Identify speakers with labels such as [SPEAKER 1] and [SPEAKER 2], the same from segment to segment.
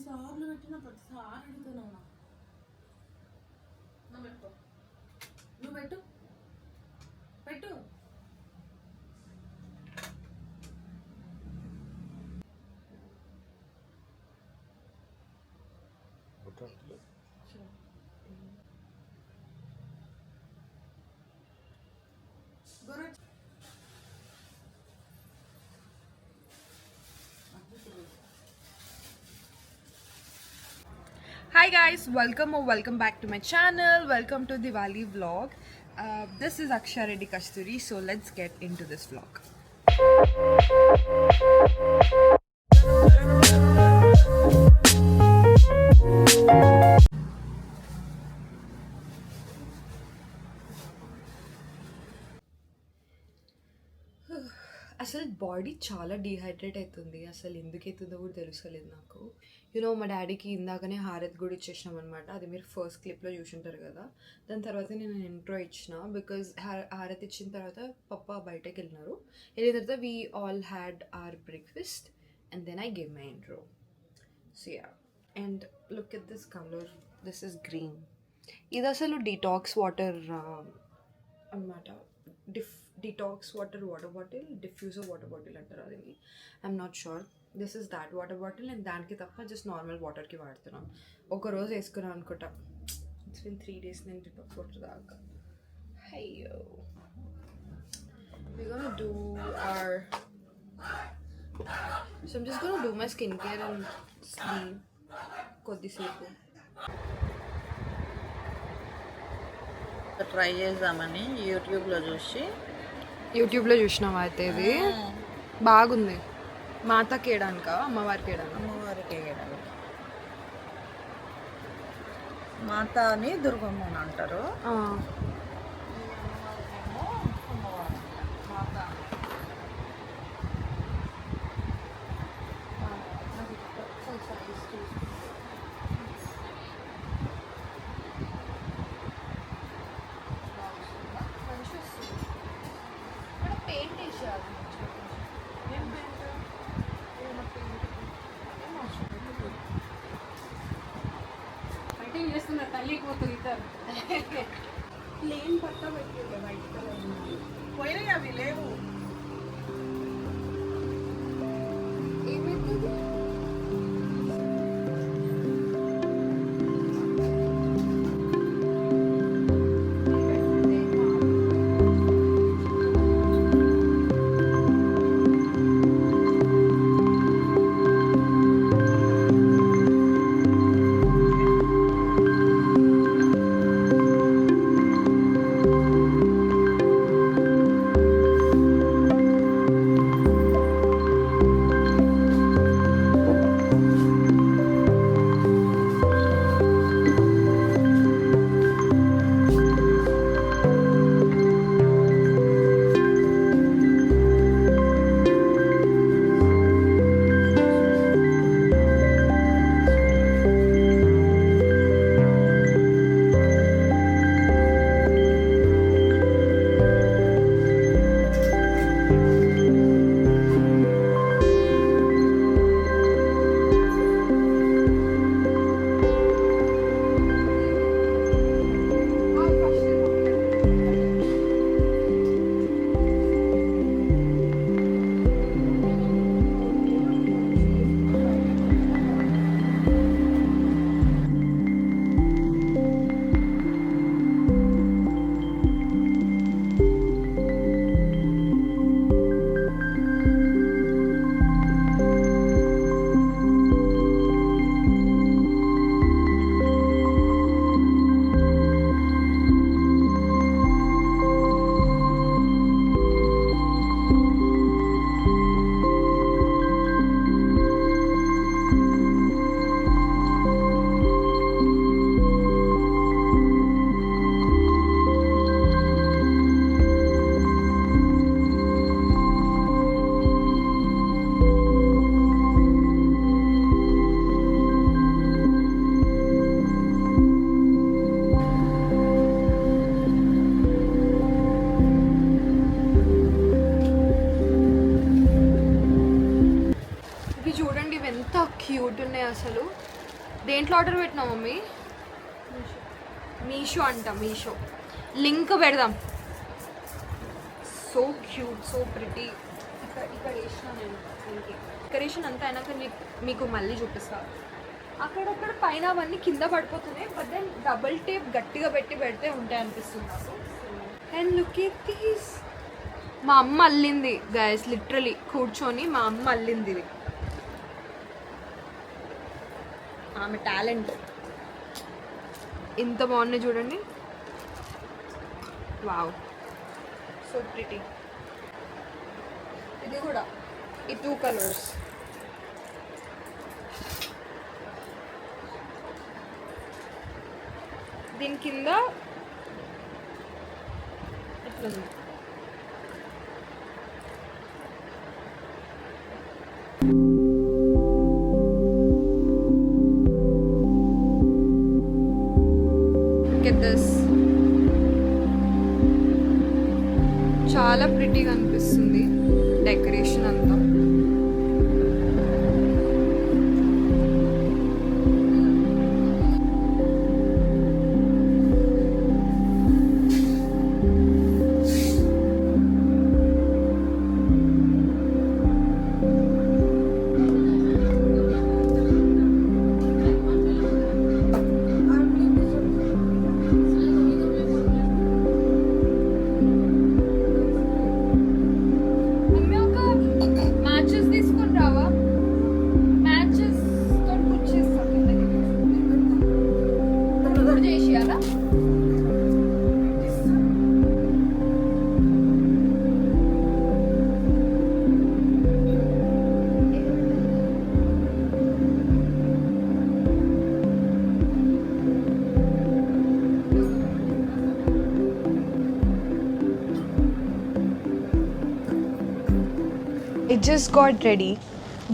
[SPEAKER 1] సార్లు పెట్టిన ప్రతిసారి అడుగుతున్నావు. నువ్వు పెట్టు, నువ్వు పెట్టు పెట్టు. Hi guys, welcome back to my channel. Welcome to Diwali vlog. This is Aksha Reddy Kasturi, so let's get into this vlog. అసలు బాడీ చాలా డీహైడ్రేట్ అవుతుంది. అసలు ఎందుకు అవుతుందో కూడా తెలుసలేదు నాకు. మా డాడీకి ఇందాకనే హారతి కూడా ఇచ్చేసినాం అనమాట. అది మీరు ఫస్ట్ క్లిప్లో చూసుంటారు కదా. దాని తర్వాత నేను ఇంట్రో ఇచ్చిన. బికాజ్ హారతి ఇచ్చిన తర్వాత పప్ప బయటకు వెళ్ళినారు. వెళ్ళిన తర్వాత we all had our breakfast and then I give my intro. So yeah, and look at this colour. This is green. ఇది అసలు డిటాక్స్ వాటర్ అన్నమాట. Detox water bottle, diffuser water bottle అంటారు అది. I'm not sure. This is that water bottle. And దానికి తప్ప just normal వాటర్కి వాడుతున్నాం. ఒకరోజు వేసుకున్నాను అనుకుంటా. ఇట్స్ బిన్ 3 days నేను డిటాక్స్ వాటర్ దాకా. అయ్యో, we're gonna do our so I'm just gonna do my skincare and sleep కొద్దిసేపు.
[SPEAKER 2] ట్రై చేద్దామని యూట్యూబ్లో
[SPEAKER 1] చూసినావా? అయితే ఇది బాగుంది. మాతకి వేయడానికా, అమ్మవారికి వేయడానికి?
[SPEAKER 2] అమ్మవారికి వేయడానికి. మాత అని దుర్గమ్మ అని అంటారు.
[SPEAKER 1] ప్లేన్ పట్ట పెట్టిండే వైట్ కలర్
[SPEAKER 2] పోయినాయి, అవి లేవు.
[SPEAKER 1] ఏమవుతుంది? దేంట్లో ఆర్డర్ పెట్టినావు మమ్మీ? మీషో అంట, మీషో. లింక్ పెడదాం. So cute, so pretty. ఇక్కడ వేసిన నేను డెకరేషన్ అంతా అయినాక మీకు మళ్ళీ చూపిస్తాను. అక్కడక్కడ పైన అవన్నీ కింద పడిపోతున్నాయి, బట్ దెన్ డబుల్ టేప్ గట్టిగా పెడితే ఉంటాయి అనిపిస్తుంది నాకు. And look at this. మా అమ్మ అల్లింది గైస్, లిటరలీ కూర్చొని మా అమ్మ అల్లింది ఇది. ఆమె టాలెంట్. ఇంత బాగున్నాయి చూడండి. Wow, so pretty. ఇది కూడా ఈ 2 కలర్స్. దీని కింద ఇట్లుంది. చాలా ప్రిటీగా అనిపిస్తుంది డెకరేషన్ అంతా. It just got ready.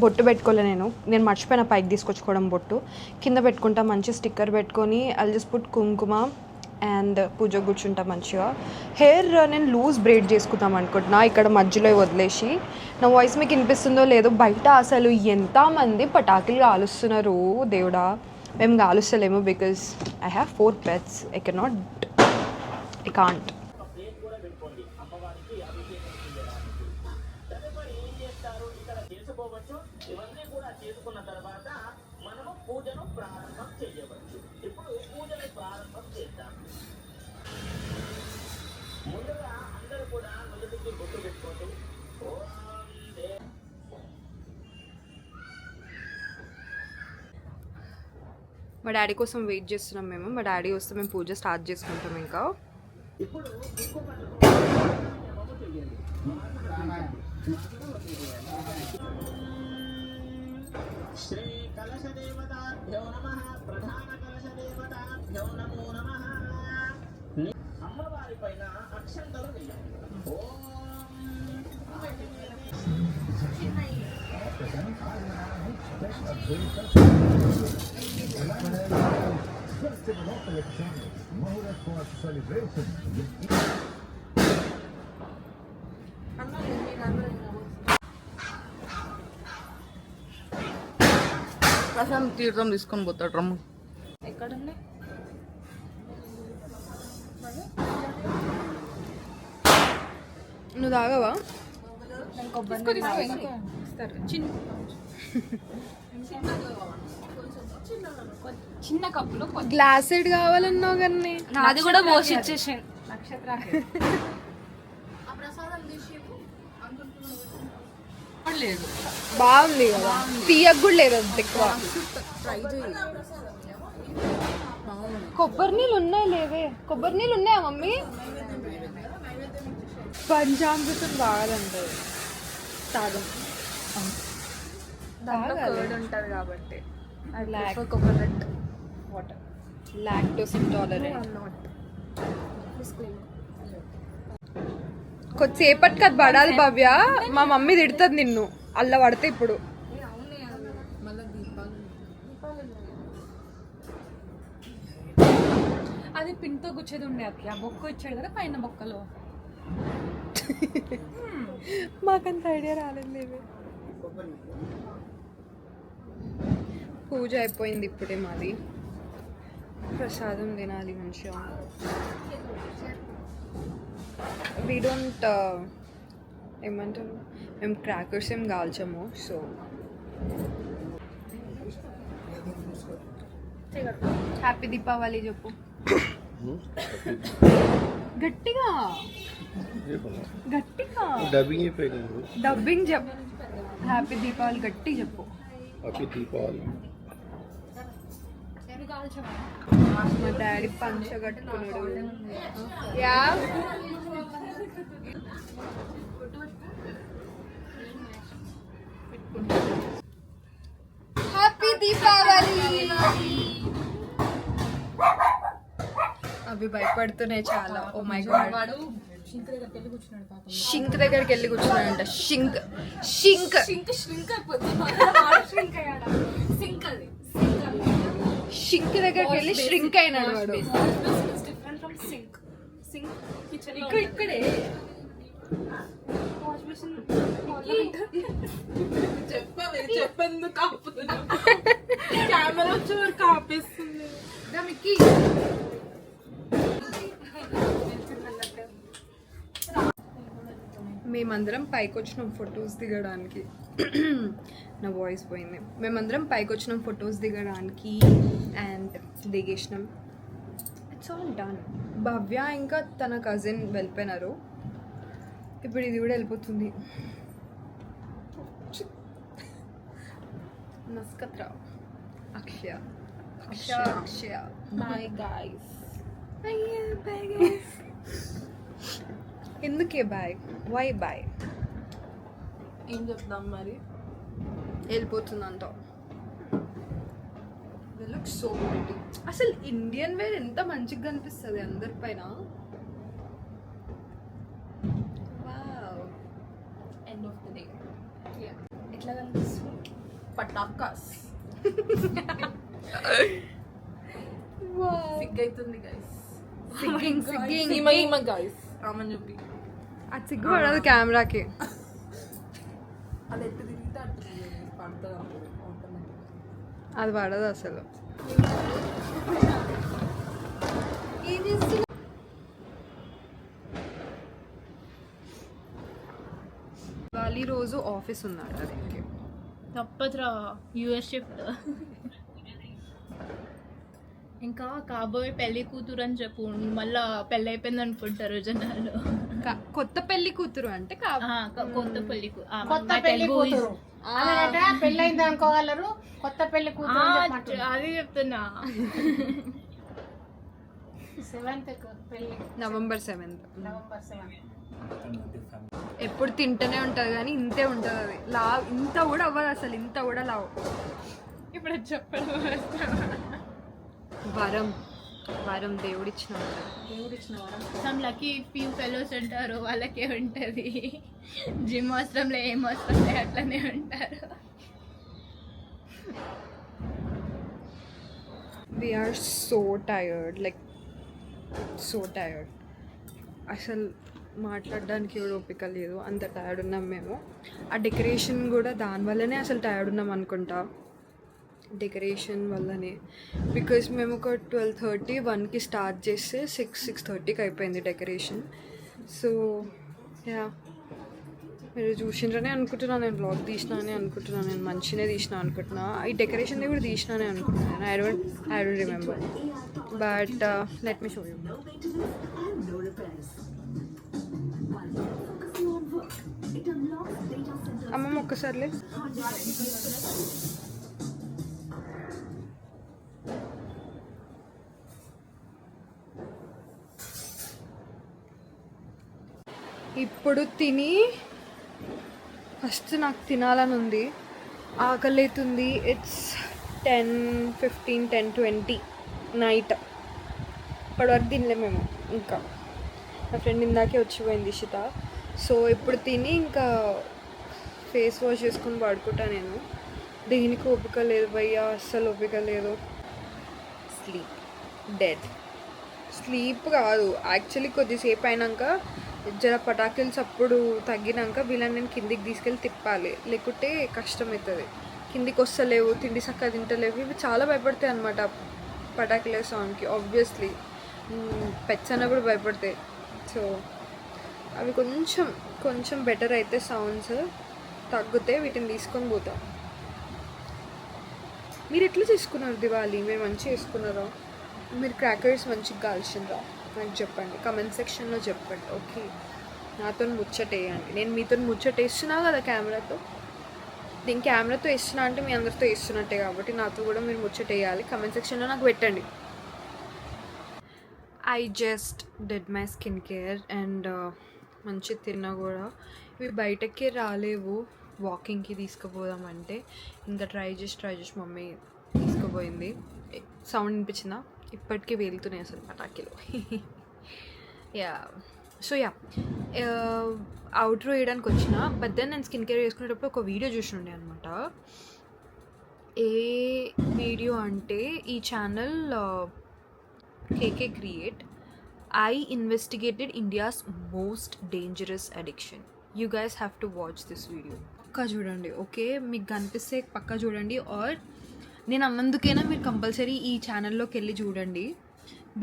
[SPEAKER 1] బొట్టు పెట్టుకోలే నేను మర్చిపోయిన పైకి తీసుకొచ్చుకోవడం. బొట్టు కింద పెట్టుకుంటా, మంచి స్టిక్కర్ పెట్టుకొని ఐల్ జస్ట్ పుట్ కుంకుమ అండ్ పూజ కూర్చుంటా మంచిగా. హెయిర్ నేను లూజ్ బ్రేడ్ చేసుకుందాం అనుకుంటున్నా, ఇక్కడ మధ్యలో వదిలేసి. నా వాయిస్ మీకు వినిపిస్తుందో లేదో, బయట అసలు ఎంతమంది పటాకులు కాలుస్తున్నారు దేవుడా. మేము కాలుస్తలేము because I have 4 pets. I can't.
[SPEAKER 3] ఇవన్నీ కూడా చేసుకున్న తర్వాత మనము పూజను ప్రారంభం చేయవచ్చు. ఇప్పుడు పూజను ప్రారంభం చేద్దాం. ముందుగా అందరూ కూడా నుదుటికి బొట్టు పెట్టుకోండి.
[SPEAKER 1] మా డాడీ కోసం వెయిట్ చేస్తున్నాం మేము. మా డాడీ వస్తే మేము పూజ స్టార్ట్ చేసుకుంటాం. ఇంకా
[SPEAKER 3] ఇప్పుడు శ్రీ కలశ దేవతాభ్యో నమః. ప్రధాన కలశ దేవతాభ్యో నమో నమః. అమ్మవారి పైన అక్షంతలు వేయండి.
[SPEAKER 2] ప్రశాంత్ తీర్థం తీసుకొని పోతాడు రమ్ము.
[SPEAKER 1] ఎక్కడుంది? నువ్వు తాగవా?
[SPEAKER 4] చిన్న కప్పులో
[SPEAKER 1] గ్లాస్ ఎడ్ కావాలన్నావు కానీ
[SPEAKER 4] అది కూడా పోసి ఇచ్చేసాను.
[SPEAKER 2] లేదు,
[SPEAKER 1] బాగుంది కదా, తీయకు కూడా లేదు అంత ఎక్కువ. కొబ్బరి నీళ్ళు ఉన్నాయి లేవే? కొబ్బరి నీళ్ళు ఉన్నాయా మమ్మీ? పంచామృతం తాగాలంటారు. తాగం, కర్డ్ ఉంటుంది కాబట్టి. Coconut water. Lactose intolerant. కొద్దిసేపటికి అది పడాలి భవ్య. మా మమ్మీ తిడుతుంది నిన్ను అల్ల పడితే. ఇప్పుడు
[SPEAKER 4] అది పిండితో గుచ్చేది ఉండే అక్క. బొక్క ఇచ్చాడు కదా పైన బొక్కలో.
[SPEAKER 1] మాకంత ఐడియా రాలేదు. పూజ అయిపోయింది ఇప్పుడే మాది. ప్రసాదం తినాలి మంచిగా. వీ డోంట్ ఏమంటారు, మేము క్రాకర్స్ ఏం కాల్చము. సో హ్యాపీ దీపావళి చెప్పు గట్టిగా గట్టిగా. డబ్బింగ్ చెప్పు. హ్యాపీ దీపావళి గట్టిగా చెప్పు.
[SPEAKER 5] హ్యాపీ దీపావళి.
[SPEAKER 1] మా డాడీ పంచ కట్టుకున్నాడు. Yeah happy Deepavali. అవి భయపడుతున్నాయి చాలా. Oh my God. షింక్ దగ్గరికి వెళ్ళి కూర్చున్నాడంట. షింక్ షింక్ షింక్ దగ్గరికి వెళ్ళి ష్రింక్ అయినాడు వాడు. ఇక్కడే
[SPEAKER 2] చెప్పేందుకు కాపుతున్నా కెమెరా వచ్చి కాపేస్తుంది.
[SPEAKER 1] మేమందరం పైకి వచ్చినాం ఫొటోస్ దిగడానికి. నా వాయిస్ పోయింది. మేమందరం పైకి వచ్చినాం ఫొటోస్ దిగడానికి అండ్ దిగేసినాం. It's all done. భవ్య ఇంకా తన కజిన్ వెళ్ళిపోయినారు. ఇప్పుడు ఇది కూడా వెళ్ళిపోతుంది. నస్కత్రావు Akshaya Akshaya Akshaya.
[SPEAKER 2] Bye guys.
[SPEAKER 1] Bye guys. ఎందుకే బాయ్? Why bye?
[SPEAKER 2] ఏం చెప్దాం మరి?
[SPEAKER 1] వెళ్ళిపోతుందంట. Look so pretty. అసలు ఇండియన్ వేర్ ఎంత మంచిగా కనిపిస్తుంది అందరి పైన.
[SPEAKER 2] ఎండ్ ఆఫ్ ద డే ఎట్లా కనిపిస్తుంది? పటాకాస్. సిగ్గైతుంది గైస్.
[SPEAKER 1] సిగ్గింగ్ సిగ్గింగ్.
[SPEAKER 2] ఈమె గైస్ ఆమె చెప్పి
[SPEAKER 1] అది సిగ్గు పడదు కెమెరాకి.
[SPEAKER 2] అది ఎట్టు తిరిగితే అట్టు పడుతుంది ఆటోమేటిక్.
[SPEAKER 1] అది పడదు అసలు. దివాళీ రోజు ఆఫీస్ ఉన్నాడు. అదేంటి
[SPEAKER 6] తప్పదురా, యూఎస్ షిఫ్ట్. ఇంకా కాబోయే పెళ్లి కూతురు అని చెప్పు, మళ్ళా పెళ్ళి అయిపోయింది అనుకుంటారు జనాలు.
[SPEAKER 1] కొత్త పెళ్లి కూతురు అంటే
[SPEAKER 6] కొత్త పెళ్లి
[SPEAKER 4] కొత్త పెళ్లి కూతురు పెళ్ళైంది అనుకోగలరు. కొత్త పెళ్లి కూతురు
[SPEAKER 6] అది చెప్తున్నా.
[SPEAKER 4] 7th పెళ్లి,
[SPEAKER 1] November 7th.
[SPEAKER 4] November 7th.
[SPEAKER 1] ఎప్పుడు తింటూనే ఉంటుంది కానీ ఇంతే ఉంటుంది. అది లావ్ ఇంత కూడా అవ్వదు అసలు. ఇంత కూడా లావ్.
[SPEAKER 6] ఇప్పుడు చెప్పడం
[SPEAKER 1] వరం వరం దేవుడిచ్చిన
[SPEAKER 6] సమ్ లక్కీ ఫ్యూ ఫెలోస్ ఉంటారు, వాళ్ళకే ఉంటుంది. జిమ్ అవసరంలో ఏం అవసరం లేదు, అట్లనే ఉంటారు.
[SPEAKER 1] we are so tired, like so tired. అసలు మాట్లాడడానికి కూడా ఓపిక లేదు, అంత టైర్డ్ ఉన్నాం మేము. ఆ డెకరేషన్ కూడా దానివల్లనే అసలు టైర్డ్ ఉన్నాం అనుకుంటా. డెకరేషన్ వల్లనే. బికాజ్ మేము ఒక 12:30, 1కి స్టార్ట్ చేస్తే 6:30కి అయిపోయింది డెకరేషన్. సో యా, మీరు చూసిండ్రనే అనుకుంటున్నాను. నేను బ్లాగ్ తీసినా అని అనుకుంటున్నాను. నేను మంచిగానే తీసినా అనుకుంటున్నా. ఈ డెకరేషన్ది కూడా తీసినానే అనుకుంటున్నాను. I don't remember, but let me show you. అమ్మమ్మ ఒక్కసారిలే. ఇప్పుడు తిని ఫస్ట్ నాకు తినాలని ఉంది, ఆకలి అవుతుంది. It's 10:15, 10:20 night. ఇప్పటివరకు తినలే మేము. ఇంకా నా ఫ్రెండ్ ఇందాకే వచ్చిపోయింది ఇషిత. సో ఇప్పుడు తిని ఇంకా ఫేస్ వాష్ చేసుకుని పడుకుంటా నేను. దేనికి ఓపిక లేదు భయ్యా, అస్సలు ఓపిక లేదు. Sleep dead. స్లీప్ కాదు యాక్చువల్లీ, కొద్దిసేపు అయినాక జర పటాకిల్స్ అప్పుడు తగ్గినాక వీళ్ళని నేను కిందికి తీసుకెళ్ళి తిప్పాలి, లేకుంటే కష్టమవుతుంది. కిందికి వస్తలేవు, తిండి చక్కగా తింటలేవు, ఇవి చాలా భయపడతాయి అనమాట పటాకులే సౌండ్కి. ఆబ్వియస్లీ పెట్స్ అన్న కూడా భయపడతాయి. సో అవి కొంచెం కొంచెం బెటర్ అయితే సౌండ్స్ తగ్గితే వీటిని తీసుకొని పోతాం. మీరు ఎట్లా చేసుకున్నారు దివాళీ? మీరు మంచిగా చేసుకున్నారా? మీరు క్రాకర్స్ మంచిగా కాల్చిండ్రా? నాకు చెప్పండి, కమెంట్ సెక్షన్లో చెప్పండి. ఓకే, నాతో ముచ్చటేయండి. నేను మీతో ముచ్చటేస్తున్నా కదా కెమెరాతో. నేను కెమెరాతో వేస్తున్నా అంటే మీ అందరితో వేస్తున్నట్టే, కాబట్టి నాతో కూడా మీరు ముచ్చటేయాలి. కమెంట్ సెక్షన్లో నాకు పెట్టండి. I just did my skin care and మంచిగా తిన్నా కూడా. ఇవి బయటకే రాలేవు వాకింగ్కి తీసుకుపోదామంటే. ఇంకా ట్రై చేసి మమ్మీ తీసుకుపోయింది. సౌండ్ వినిపించిందా? ఇప్పటికీ వెళ్తున్నాయి అసలు పటాకీలు. యా, సో యా, అవుట్రో వేయడానికి వచ్చిన. బట్ దెన్ నేను స్కిన్ కేర్ చేసుకునేటప్పుడు ఒక వీడియో చూసి అనమాట. ఏ వీడియో అంటే ఈ channel KK create, I investigated India's most dangerous addiction. You guys have to watch this video. పక్కా చూడండి, ఓకే? మీకు కనిపిస్తే పక్కా చూడండి. ఆర్ నేను అన్నందుకైనా మీరు కంపల్సరీ ఈ ఛానల్లోకి వెళ్ళి చూడండి,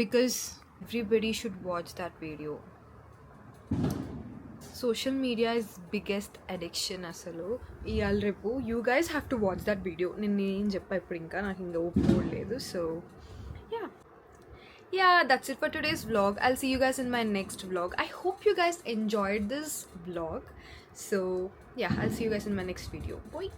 [SPEAKER 1] because everybody should watch that video. Social media is biggest addiction అసలు ఇవాళ రేపు. You guys have to watch that video. నేను ఏం చెప్పా ఇప్పుడు, ఇంకా నాకు ఇంకా ఒప్పుకోలేదు. So yeah, that's it for today's vlog. I'll see you guys in my next vlog. I hope you guys enjoyed this vlog. So yeah, I'll see you guys in my next video. Bye.